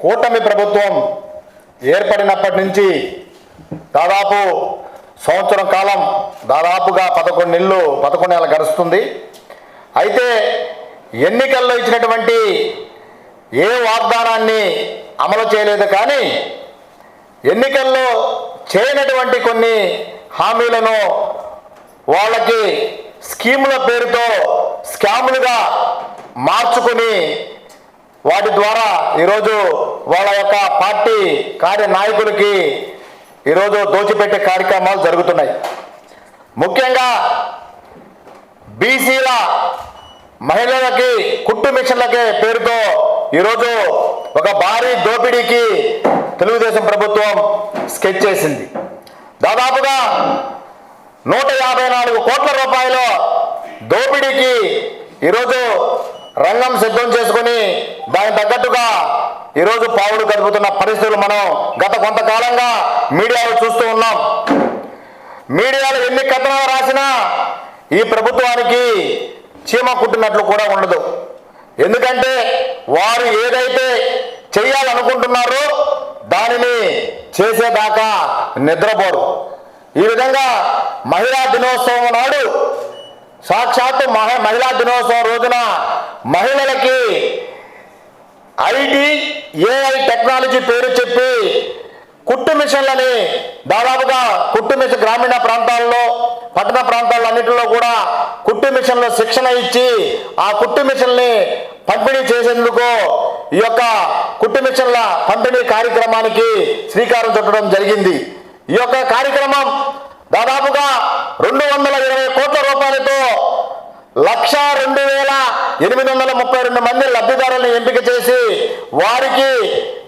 కూటమి ప్రభుత్వం ఏర్పడినప్పటి నుంచి దాదాపు సంవత్సరం కాలం, దాదాపుగా 11 నెలలు గడుస్తుంది. అయితే ఎన్నికల్లో ఇచ్చినటువంటి ఏ వాగ్దానాన్ని అమలు చేయలేదు. కానీ ఎన్నికల్లో చేయనటువంటి కొన్ని హామీలను వాళ్ళకి స్కీముల పేరుతో స్కాములుగా మార్చుకుని వాటి ద్వారా ఈరోజు వాళ్ళ యొక్క పార్టీ కార్యనాయకులకి ఈరోజు దోచిపెట్టే కార్యక్రమాలు జరుగుతున్నాయి. ముఖ్యంగా బీసీల మహిళలకి కుట్టు మిషన్లకే పేరుతో ఈరోజు ఒక భారీ దోపిడీకి తెలుగుదేశం ప్రభుత్వం స్కెచ్ చేసింది. దాదాపుగా 154 కోట్ల రూపాయల దోపిడీకి ఈరోజు రంగం సిద్ధం చేసుకుని దానికి తగ్గట్టుగా ఈరోజు పావులు గడుపుతున్న పరిస్థితులు మనం గత కొంతకాలంగా మీడియాలో చూస్తూ ఉన్నాం. మీడియాలో ఎన్ని కథనాలు రాసినా ఈ ప్రభుత్వానికి చీమ కుట్టినట్లు కూడా ఉండదు. ఎందుకంటే వారు ఏదైతే చేయాలనుకుంటున్నారో దానిని చేసేదాకా నిద్రపోరు. ఈ విధంగా మహిళా దినోత్సవం నాడు, సాక్షాత్తు మహిళా దినోత్సవం రోజున మహిళలకి ఐటీ, ఏఐ టెక్నాలజీ పేరు చెప్పి కుట్టు మిషన్లని దాదాపుగా కుట్టు మిషన్ గ్రామీణ ప్రాంతాల్లో, పట్టణ ప్రాంతాల్లో అన్నింటిలో కూడా కుట్టు మిషన్లో శిక్షణ ఇచ్చి ఆ కుట్టు మిషన్ని పంపిణీ చేసేందుకు ఈ యొక్క కుట్టు మిషన్ల పంపిణీ కార్యక్రమానికి శ్రీకారం చుట్టడం జరిగింది. ఈ యొక్క కార్యక్రమం దాదాపుగా 220 కోట్ల రూపాయలతో 1,02,832 మంది లబ్ధిదారులను ఎంపిక చేసి వారికి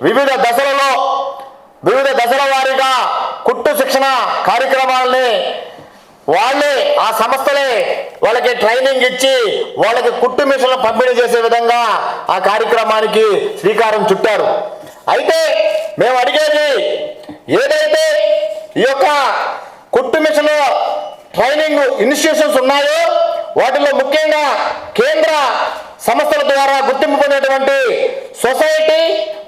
వివిధ దశల వారీగా కుట్టు శిక్షణ కార్యక్రమాలని వాళ్ళే, ఆ సంస్థలే వాళ్ళకి ట్రైనింగ్ ఇచ్చి వాళ్ళకి కుట్టు మిషన్లు పంపిణీ చేసే విధంగా ఆ కార్యక్రమానికి శ్రీకారం చుట్టారు. అయితే మేము అడిగేది, ఏదైతే ఈ యొక్క కుట్టు మిషన్ ట్రైనింగ్ ఇన్స్టిట్యూషన్స్ ఉన్నాయో వాటిలో ముఖ్యంగా కేంద్ర సంస్థల ద్వారా గుర్తింపు పొందినటువంటి society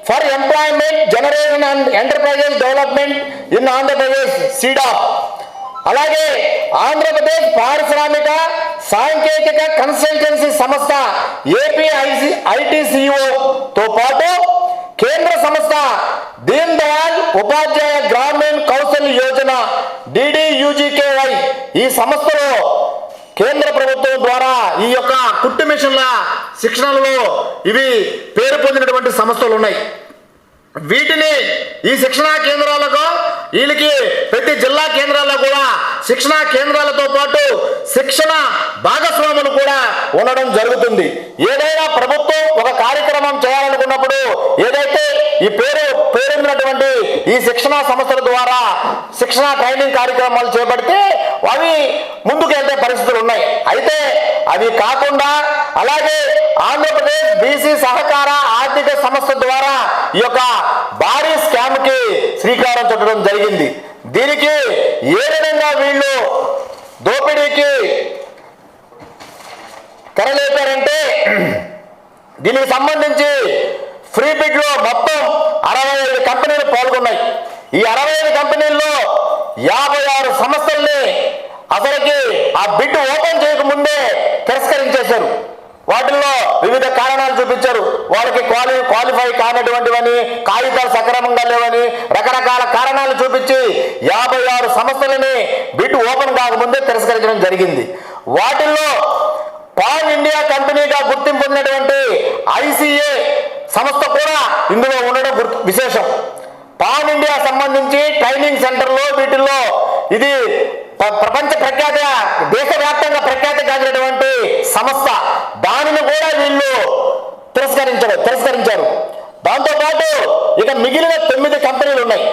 for employment generation and enterprises development in Andhra Pradesh SEEDAP, అలాగే ఆంధ్రప్రదేశ్ పారిశ్రామిక సాంకేతిక కన్సల్టెన్సీ సంస్థ APITCO పాటు కేంద్ర సంస్థ దీన్ దయాళ్ ఉపాధ్యాయ గ్రామీణ్ కౌశల్ యోజన DDUGKY, ఈ సంస్థలో కేంద్ర ప్రభుత్వం ద్వారా ఈ యొక్క కుట్టు మిషన్ల శిక్షణలో ఇవి పేరు పొందినటువంటి సంస్థలు ఉన్నాయి. వీటిని ఈ శిక్షణా కేంద్రాలకు, వీళ్ళకి ప్రతి జిల్లా కేంద్రాల్లో కూడా శిక్షణా కేంద్రాలతో పాటు శిక్షణ భాగస్వాములు కూడా ఉండడం జరుగుతుంది. ఏదైనా ప్రభుత్వం ఒక కార్యక్రమం చేయాలనుకున్నప్పుడు ఏదైతే ఈ పేరున్నటువంటి ఈ శిక్షణా సంస్థల ద్వారా శిక్షణ ట్రైనింగ్ కార్యక్రమాలు చేపడితే అవి ముందుకెళ్తే పరిస్థితులు ఉన్నాయి. అయితే అవి కాకుండా అలాగే ఆంధ్రప్రదేశ్ బీసీ సహకార ఆర్థిక సంస్థ ద్వారా ఈ యొక్క భారీ స్కామ్ కి శ్రీకారం చుట్టడం జరిగింది. దీనికి ఏ విధంగా వీళ్ళు దోపిడీకి తెరలేపారంటే, దీనికి సంబంధించి ఫ్రీ బిడ్ లో మొత్తం 65 కంపెనీలు పాల్గొన్నాయి. ఈ 65 కంపెనీల్లో 56 సంస్థల్ని అసలుకి ఆ బిడ్ ఓపెన్ చేయకముందే తిరస్కరించేశారు. వాటిల్లో వివిధ కారణాలు చూపించారు. వాళ్ళకి క్వాలిఫై కానటువంటివని, కాగితాలు సక్రమంగా లేవని రకరకాల కారణాలు చూపించి 56 సంస్థలని బిడ్ ఓపెన్ కాకముందే తిరస్కరించడం జరిగింది. వాటిల్లో పాన్ ఇండియా కంపెనీగా గుర్తింపు పొందినటువంటి ICA సంస్థ కూడా ఇందులో ఉండడం విశేషం. పాన్ ఇండియా సంబంధించి ట్రైనింగ్ సెంటర్లో వీటిల్లో ఇది ప్రపంచ ప్రఖ్యాత, దేశవ్యాప్తంగా ప్రఖ్యాతి కాగినటువంటి సంస్థ. దానిని కూడా వీళ్ళు తిరస్కరించారు. దాంతోపాటు ఇక మిగిలిన 9 కంపెనీలు ఉన్నాయి.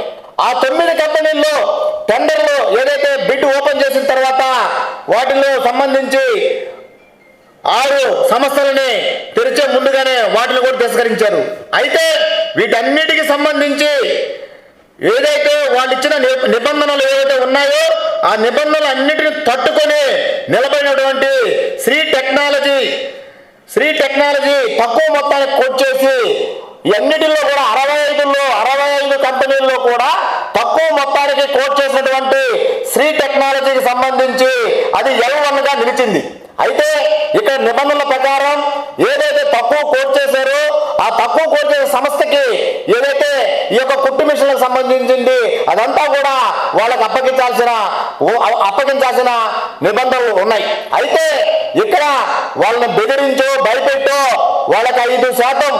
ఆ 9 కంపెనీల్లో టెండర్లు ఏదైతే బిడ్ ఓపెన్ చేసిన తర్వాత వాటిలో సంబంధించి 6 సంస్థలని తెరిచే ముందుగానే వాటిని కూడా తిరస్కరించారు. అయితే వీటన్నిటికి సంబంధించి ఏదైతే వాళ్ళు ఇచ్చిన నిబంధనలు ఏవైతే ఉన్నాయో ఆ నిబంధనలు అన్నిటిని తట్టుకొని నిలబడినటువంటి శ్రీ టెక్నాలజీ తక్కువ మొత్తానికి కోట్ చేసి ఇవన్నిటిలో కూడా 65 కంపెనీల్లో కూడా తక్కువ మొత్తానికి కోట్ చేసినటువంటి శ్రీ టెక్నాలజీకి సంబంధించి అది L1 గా నిలిచింది. అయితే ఇక్కడ నిబంధనల ప్రకారం ఏదైతే తక్కువ కోట్ చేశారో ఆ తక్కువ కోట్ చేసే సంస్థకి ఏదైతే ఈ యొక్క కుట్టు మిషన్లకు సంబంధించింది అదంతా కూడా వాళ్ళకి అప్పగించాల్సిన నిబంధనలు ఉన్నాయి. అయితే ఇక్కడ వాళ్ళని బెదిరించో భయపెట్టో వాళ్ళకి 5%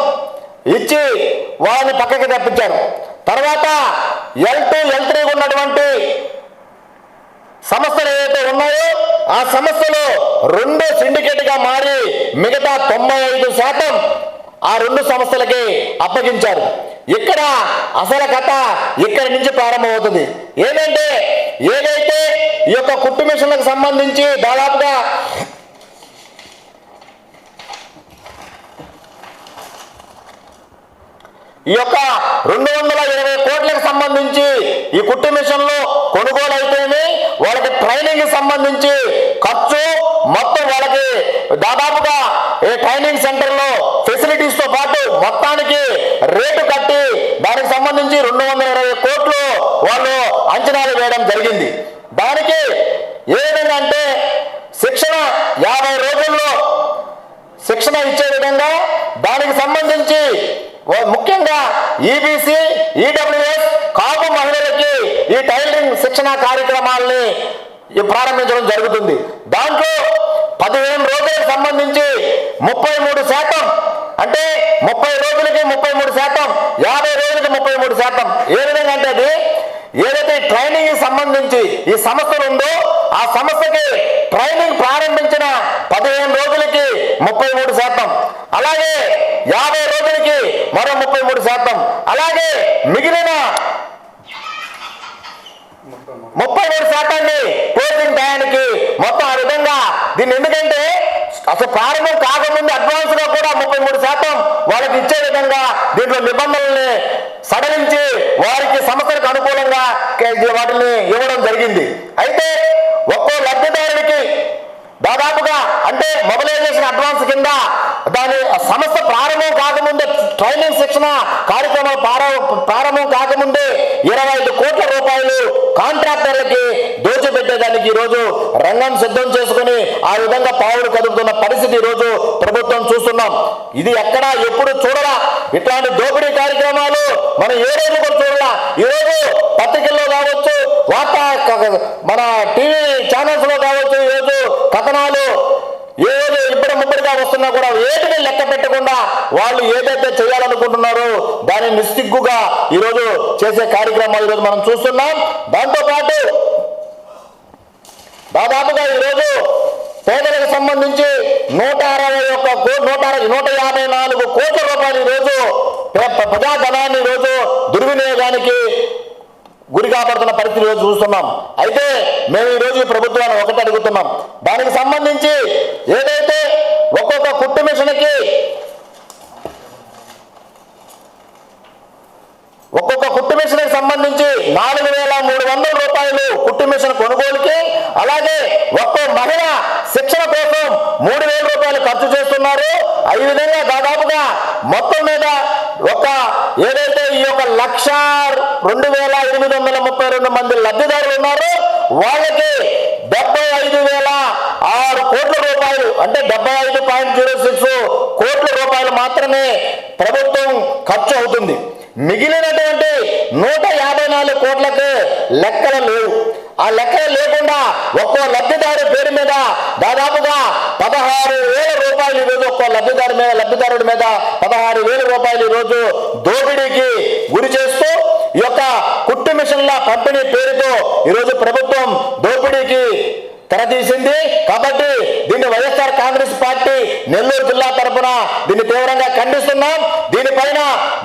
ఇచ్చి వాళ్ళని పక్కకి తప్పించారు. తర్వాత L2, L3 ఉన్నటువంటి సంస్థలు ఏవైతే ఉన్నాయో ఆ సంస్థలు 2 సిండికేట్ గా మారి మిగతా 95% ఆ 2 సంస్థలకి అప్పగించారు. ఇక్కడ అసలు కథ ఇక్కడి నుంచి ప్రారంభమవుతుంది. ఏదైతే ఈ యొక్క కుట్టు మిషన్లకు సంబంధించి దాదాపుగా ఈ యొక్క 220 కోట్లకు సంబంధించి ఈ కుట్టు మిషన్లు కొనుగోలు అయితేనే వాళ్ళకి ట్రైనింగ్ సంబంధించి ఖర్చు మొత్తం వాళ్ళకి దాదాపుగా ఈ ట్రైనింగ్ సెంటర్లో ఫెసిలిటీస్ తో పాటు మొత్తానికి రేటు కట్టి దానికి సంబంధించి 220 కోట్లు వాళ్ళు అంచనాలు వేయడం జరిగింది. దానికి ఏ విధంగా అంటే శిక్షణ 50 రోజుల్లో శిక్షణ ఇచ్చే విధంగా దానికి సంబంధించి ముఖ్యంగా ఈబీసీ, ఈడబ్ల్యూఎస్, కాపు మహిళలకి ఈ టైలరింగ్ శిక్షణ కార్యక్రమాలని ప్రారంభించడం జరుగుతుంది. దాంట్లో 15 రోజులకు సంబంధించి 33%, అంటే 30 రోజులకి 33%, 50 రోజులకి 33%. ఏ విధంగా అంటే అది ఏదైతే ట్రైనింగ్ సంబంధించి ఈ సంస్థలు ఉందో ఆ సంస్థకి ట్రైనింగ్ ప్రారంభించిన 15 రోజులకి 33%, అలాగే 50 రోజులకి మరో 33%, అలాగే మిగిలిన 33% క్లోజింగ్ టయానికి మొత్తం ఆ విధంగా దీన్ని. ఎందుకంటే అసలు ప్రారంభం కాకముందు అడ్వాన్స్ గా కూడా 33% వాళ్ళకి ఇచ్చే విధంగా దీంట్లో నిబంధనల్ని సడలించి వారికి సంస్థలకు అనుకూలంగా వాటిని ఇవ్వడం జరిగింది. అయితే ఒక్కో లబ్ధిదారుడికి దాదాపుగా అంటే మొబిలైజేషన్ అడ్వాన్స్ కింద దాని సంస్థ ప్రారంభం కాకముందే ట్రైనింగ్ శిక్షణ కార్యక్రమాలు ప్రారంభం కాకముందే 25 కోట్ల రూపాయలు కాంట్రాక్టర్లకి దోచిపెట్టేదానికి ఈరోజు రంగం సిద్ధం చేసుకుని ఆ విధంగా పావులు కదుపుతున్న పరిస్థితి ఈరోజు ప్రభుత్వం చూస్తున్నాం. ఇది ఎక్కడా ఎప్పుడు చూడరా ఇట్లాంటి దోపిడీ కార్యక్రమాలు మనం ఏ రోజు కూడా చూడరా. ఈరోజు పత్రికల్లో కావచ్చు, వార్తా మన టీవీ ఛానల్స్ లో కావచ్చు, ఈరోజు కథనాలు ఏదో ఇబ్బడిగా వస్తున్నా కూడా ఏటిని లెక్క పెట్టకుండా వాళ్ళు ఏదైతే చేయాలనుకుంటున్నారో దాన్ని నిస్సిగ్గుగా ఈరోజు చేసే కార్యక్రమాలు ఈరోజు మనం చూస్తున్నాం. దాంతోపాటు దాదాపుగా ఈరోజు పేదలకు సంబంధించి 154 కోట్ల రూపాయలు ఈరోజు ప్రజాధనాన్ని ఈరోజు దుర్వినియోగానికి గురి కాబడుతున్న పరిస్థితి ఈరోజు చూస్తున్నాం. అయితే మేము ఈరోజు ఈ ప్రభుత్వాన్ని ఒకటి అడుగుతున్నాం. దానికి సంబంధించి ఏదైతే ఒక్కొక్క కుట్టు మిషన్కి సంబంధించి 4,300 రూపాయలు కుట్టు మిషన్ కొనుగోలుకి, అలాగే ఒక్కో మహిళ శిక్షణ కోసం 3,000 రూపాయలు ఖర్చు చేస్తున్నారు. ఈ విధంగా దాదాపుగా మొత్తం మీద ఏదైతే ఈ యొక్క 1,02,832 మంది లబ్ధిదారులు ఉన్నారో వాళ్ళకి 75,006 కోట్ల రూపాయలు, అంటే 75.06 కోట్ల రూపాయలు మాత్రమే ప్రభుత్వం ఖర్చు అవుతుంది. మిగిలినటువంటి 154 కోట్లకు లెక్కలు లేవు. ఆ లెక్కలు లేకుండా ఒక్కో లబ్ధిదారు పేరు మీద దాదాపుగా 16,000 రూపాయలు ఈరోజు ఒక్కో లబ్ధిదారుడి మీద 16,000 రూపాయలు ఈరోజు దోపిడీకి గురి చేస్తూ ఈ యొక్క కుట్టు మిషన్ల పంపిణీ పేరుతో ఈరోజు ప్రభుత్వం దోపిడీకి తెరతీసింది. కాబట్టి దీన్ని వైఎస్ఆర్ కాంగ్రెస్ పార్టీ నెల్లూరు జిల్లా తరఫున దీన్ని తీవ్రంగా ఖండిస్తున్నాం. దీనిపైన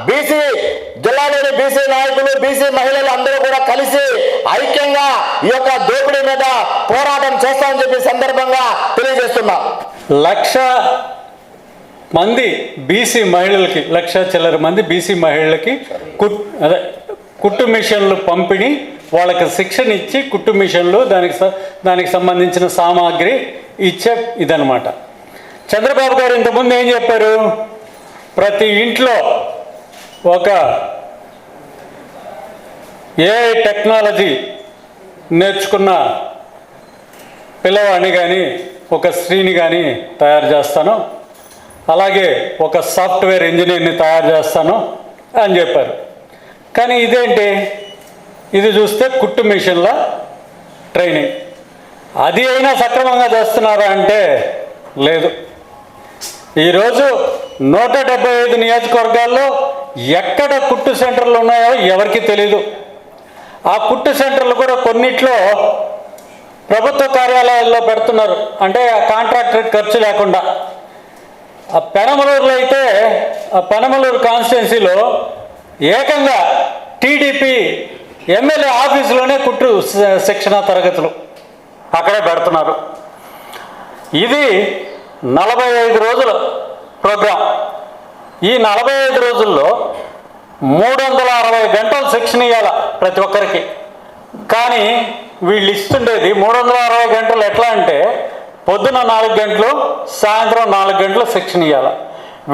బీసీ జిల్లాలోని బీసీ నాయకులు, బీసీ మహిళలు అందరూ కూడా కలిసి ఐక్యంగా ఈ యొక్క దోపిడీ మీద పోరాటం చేస్తామని చెప్పి సందర్భంగా తెలియజేస్తున్నాం. 1,00,000 మంది బీసీ మహిళలకి, 1,00,000 చిల్లర మంది బీసీ మహిళలకి కుట్టు మిషన్లు పంపిణీ, వాళ్ళకి శిక్షణ ఇచ్చి కుట్టు మిషన్లు దానికి సంబంధించిన సామాగ్రి ఇచ్చే ఇదనమాట. చంద్రబాబు గారు ఇంతకుముందు ఏం చెప్పారు? ప్రతి ఇంట్లో ఒక ఏఐ టెక్నాలజీ నేర్చుకున్న పిల్లవాడిని కానీ ఒక స్త్రీని కానీ తయారు చేస్తాను, అలాగే ఒక సాఫ్ట్వేర్ ఇంజనీర్ని తయారు చేస్తాను అని చెప్పారు. కానీ ఇదేంటి, ఇది చూస్తే కుట్టు మిషన్ల ట్రైనింగ్. అది అయినా సక్రమంగా చేస్తున్నారా అంటే లేదు. ఈరోజు 175 నియోజకవర్గాల్లో ఎక్కడ కుట్టు సెంటర్లు ఉన్నాయో ఎవరికి తెలీదు. ఆ కుట్టు సెంటర్లు కూడా కొన్నిట్లో ప్రభుత్వ కార్యాలయాల్లో పెడుతున్నారు, అంటే కాంట్రాక్టర్ ఖర్చు లేకుండా. ఆ పెనమలూరులో అయితే, ఆ పెనమలూరు కాన్స్టిట్యున్సీలో ఏకంగా టీడీపీ ఎమ్మెల్యే ఆఫీసులోనే కుట్టు శిక్షణ తరగతులు అక్కడే పెడుతున్నారు. ఇది 45 రోజుల ప్రోగ్రాం. ఈ 45 రోజుల్లో 360 గంటలు శిక్షణ ఇవ్వాలి ప్రతి ఒక్కరికి. కానీ వీళ్ళు ఇస్తుండేది 360 గంటలు ఎట్లా అంటే, పొద్దున 4 గంటలు, సాయంత్రం 4 గంటలు శిక్షణ ఇవ్వాలి.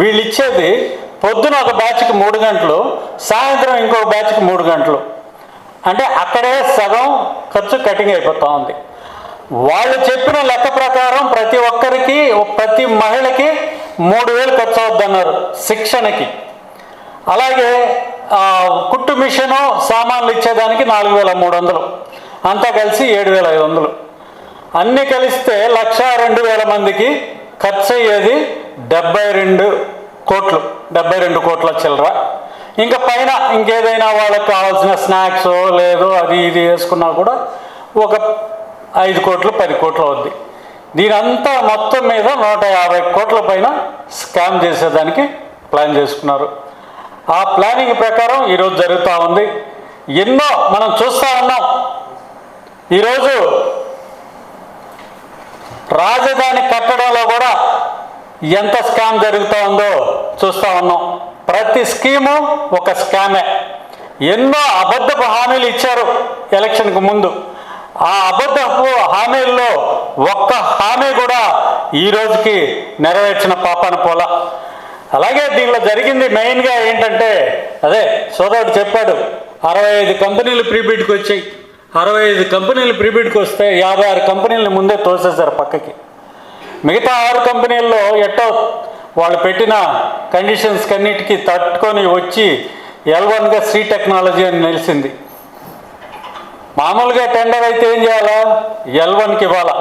వీళ్ళు ఇచ్చేది పొద్దున ఒక బ్యాచ్కి 3 గంటలు, సాయంత్రం ఇంకొక బ్యాచ్కి 3 గంటలు. అంటే అక్కడే సగం ఖర్చు కటింగ్ అయిపోతూ ఉంది. వాళ్ళు చెప్పిన లెక్క ప్రకారం ప్రతి ఒక్కరికి, ప్రతి మహిళకి 3000 ఖర్చు అవుద్దన్నారు శిక్షణకి. అలాగే కుట్టు మిషను సామాన్లు ఇచ్చేదానికి 4300, అంతా కలిసి 7500. అన్నీ కలిస్తే 1,02,000 మందికి ఖర్చు అయ్యేది 72 కోట్లు, 72 కోట్ల చిల్లర. ఇంకా పైన ఇంకేదైనా వాళ్ళకి కావాల్సిన స్నాక్స్ లేదు అది ఇది వేసుకున్నా కూడా ఒక 5 కోట్లు 10 కోట్లు అవుద్ది. దీనంతా మొత్తం మీద 150 కోట్ల పైన స్కామ్ చేసేదానికి ప్లాన్ చేసుకున్నారు. ఆ ప్లానింగ్ ప్రకారం ఈరోజు జరుగుతూ ఉంది. ఎన్నో మనం చూస్తూ ఉన్నాం. ఈరోజు రాజధాని కట్టడంలో కూడా ఎంత స్కామ్ జరుగుతూ ఉందో చూస్తూ ఉన్నాం. ప్రతి స్కీము ఒక స్కామే. ఎన్నో అబద్ధపు హామీలు ఇచ్చారు ఎలక్షన్కు ముందు. ఆ అబద్ధపు హామీల్లో ఒక్క హామీ కూడా ఈ రోజుకి నెరవేర్చిన పాపాన పోల. అలాగే దీనిలో జరిగింది మెయిన్గా ఏంటంటే, అదే సోదరుడు చెప్పాడు, 65 కంపెనీలు ప్రీబిడ్కి వచ్చాయి. 65 కంపెనీలు ప్రీబిడ్కి వస్తే 56 కంపెనీలను ముందే తోసేశారు పక్కకి. మిగతా 6 కంపెనీల్లో ఎట్టో వాళ్ళు పెట్టిన కండిషన్స్ కన్నిటికీ తట్టుకొని వచ్చి L1గా శ్రీ టెక్నాలజీ అని నిలిచింది. మామూలుగా టెండర్ అయితే ఏం చేయాలా, L1కి ఇవ్వాలా.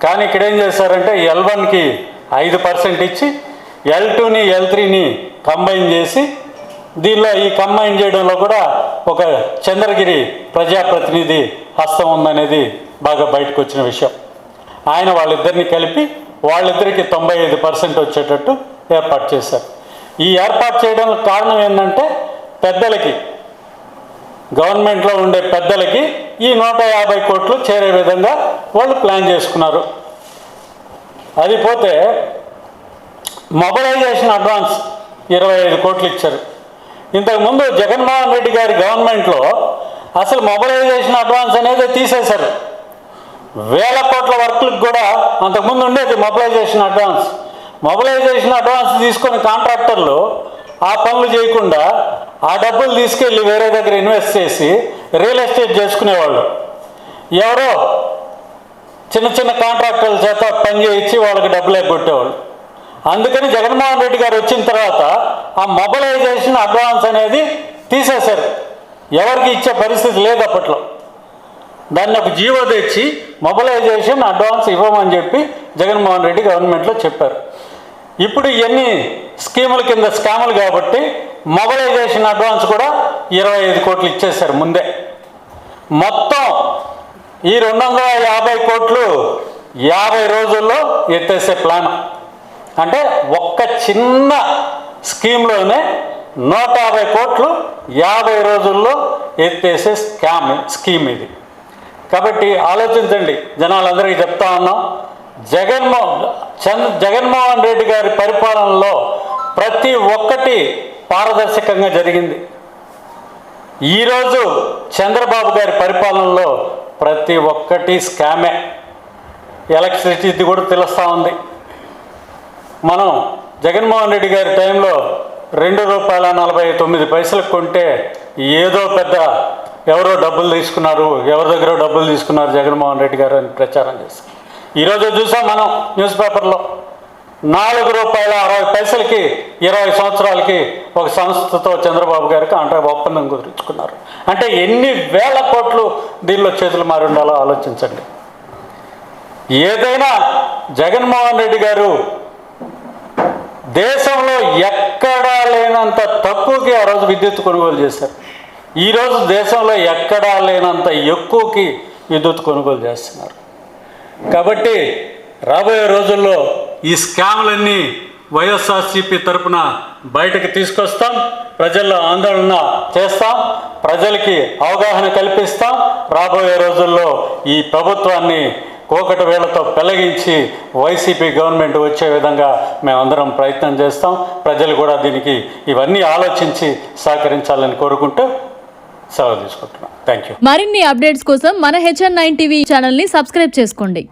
కానీ ఇక్కడ ఏం చేశారంటే L1కి 5% ఇచ్చి L2ని L3ని కంబైన్ చేసి, దీనిలో ఈ కంబైన్ చేయడంలో కూడా ఒక చంద్రగిరి ప్రజాప్రతినిధి హస్తం ఉందనేది బాగా బయటకు వచ్చిన విషయం. ఆయన వాళ్ళిద్దరిని కలిపి వాళ్ళిద్దరికి 95% వచ్చేటట్టు ఏర్పాటు చేశారు. ఈ ఏర్పాటు చేయడానికి కారణం ఏంటంటే, పెద్దలకి, గవర్నమెంట్లో ఉండే పెద్దలకి ఈ 150 కోట్లు చేరే విధంగా వాళ్ళు ప్లాన్ చేసుకున్నారు. అది పోతే మొబిలైజేషన్ అడ్వాన్స్ 25 కోట్లు ఇచ్చారు. ఇంతకుముందు జగన్మోహన్ రెడ్డి గారి గవర్నమెంట్లో అసలు మొబిలైజేషన్ అడ్వాన్స్ అనేది తీసేశారు. 1000 కోట్ల వర్కులకు కూడా అంతకుముందు ఉండేది మొబిలైజేషన్ అడ్వాన్స్. మొబిలైజేషన్ అడ్వాన్స్ తీసుకొని కాంట్రాక్టర్లు ఆ పనులు చేయకుండా ఆ డబ్బులు తీసుకెళ్ళి వేరే దగ్గర ఇన్వెస్ట్ చేసి రియల్ ఎస్టేట్ చేసుకునేవాళ్ళు. ఎవరో చిన్న చిన్న కాంట్రాక్టర్ల చేత పని చేయించి వాళ్ళకి డబ్బులు ఎగ్గొట్టేవాళ్ళు. అందుకని జగన్మోహన్ రెడ్డి గారు వచ్చిన తర్వాత ఆ మొబిలైజేషన్ అడ్వాన్స్ అనేది తీసేశారు. ఎవరికి ఇచ్చే పరిస్థితి లేదు అప్పట్లో. దాన్ని ఒక జీవో తెచ్చి మొబిలైజేషన్ అడ్వాన్స్ ఇవ్వమని చెప్పి జగన్మోహన్ రెడ్డి గవర్నమెంట్లో చెప్పారు. ఇప్పుడు ఇవన్నీ స్కీముల కింద స్కాములు కాబట్టి మొబిలైజేషన్ అడ్వాన్స్ కూడా 25 కోట్లు ఇచ్చేశారు ముందే. మొత్తం ఈ 250 కోట్లు 50 రోజుల్లో ఎత్తేసే ప్లాన్. అంటే ఒక్క చిన్న స్కీమ్లోనే 150 కోట్లు 50 రోజుల్లో ఎత్తేసే స్కీమ్ ఇది. కాబట్టి ఆలోచించండి, జనాలందరికీ చెప్తా ఉన్నాం. జగన్మోహన్ రెడ్డి గారి పరిపాలనలో ప్రతి ఒక్కటి పారదర్శకంగా జరిగింది. ఈరోజు చంద్రబాబు గారి పరిపాలనలో ప్రతి ఒక్కటి స్కామే. ఎలక్ట్రిసిటీది కూడా తెలుస్తూ ఉంది. మనం జగన్మోహన్ రెడ్డి గారి టైంలో ₹2.49 కొంటే ఏదో పెద్ద ఎవరో డబ్బులు తీసుకున్నారు, ఎవరి దగ్గర డబ్బులు తీసుకున్నారు జగన్మోహన్ రెడ్డి గారు అని ప్రచారం చేశారు. ఈరోజు చూసాం మనం న్యూస్ పేపర్లో ₹4.60 20 సంవత్సరాలకి ఒక సంస్థతో చంద్రబాబు గారికి ఒప్పందం కుదుర్చుకున్నారు. అంటే ఎన్ని వేల కోట్లు దీనిలో చేతులు మారి ఉండాలో ఆలోచించండి. ఏదైనా జగన్మోహన్ రెడ్డి గారు దేశంలో ఎక్కడా లేనంత తక్కువకి ఆ రోజు విద్యుత్ కొనుగోలు చేశారు. ఈరోజు దేశంలో ఎక్కడా లేనంత ఎక్కువకి విద్యుత్ కొనుగోలు చేస్తున్నారు. కాబట్టి రాబోయే రోజుల్లో ఈ స్కామ్లన్నీ వైఎస్ఆర్సీపీ తరపున బయటకు తీసుకొస్తాం, ప్రజల్లో ఆందోళన చేస్తాం, ప్రజలకి అవగాహన కల్పిస్తాం. రాబోయే రోజుల్లో ఈ ప్రభుత్వాన్ని కోకటి వేళ్లతో పెళ్లగించి వైసీపీ గవర్నమెంట్ వచ్చే విధంగా మేమందరం ప్రయత్నం చేస్తాం. ప్రజలు కూడా దీనికి ఇవన్నీ ఆలోచించి సహకరించాలని కోరుకుంటూ సెలవు తీసుకుంటున్నాం. Thank you. మరిన్ని అప్డేట్స్ కోసం మన HN9 టీవీ ఛానల్ని సబ్స్క్రైబ్ చేసుకోండి.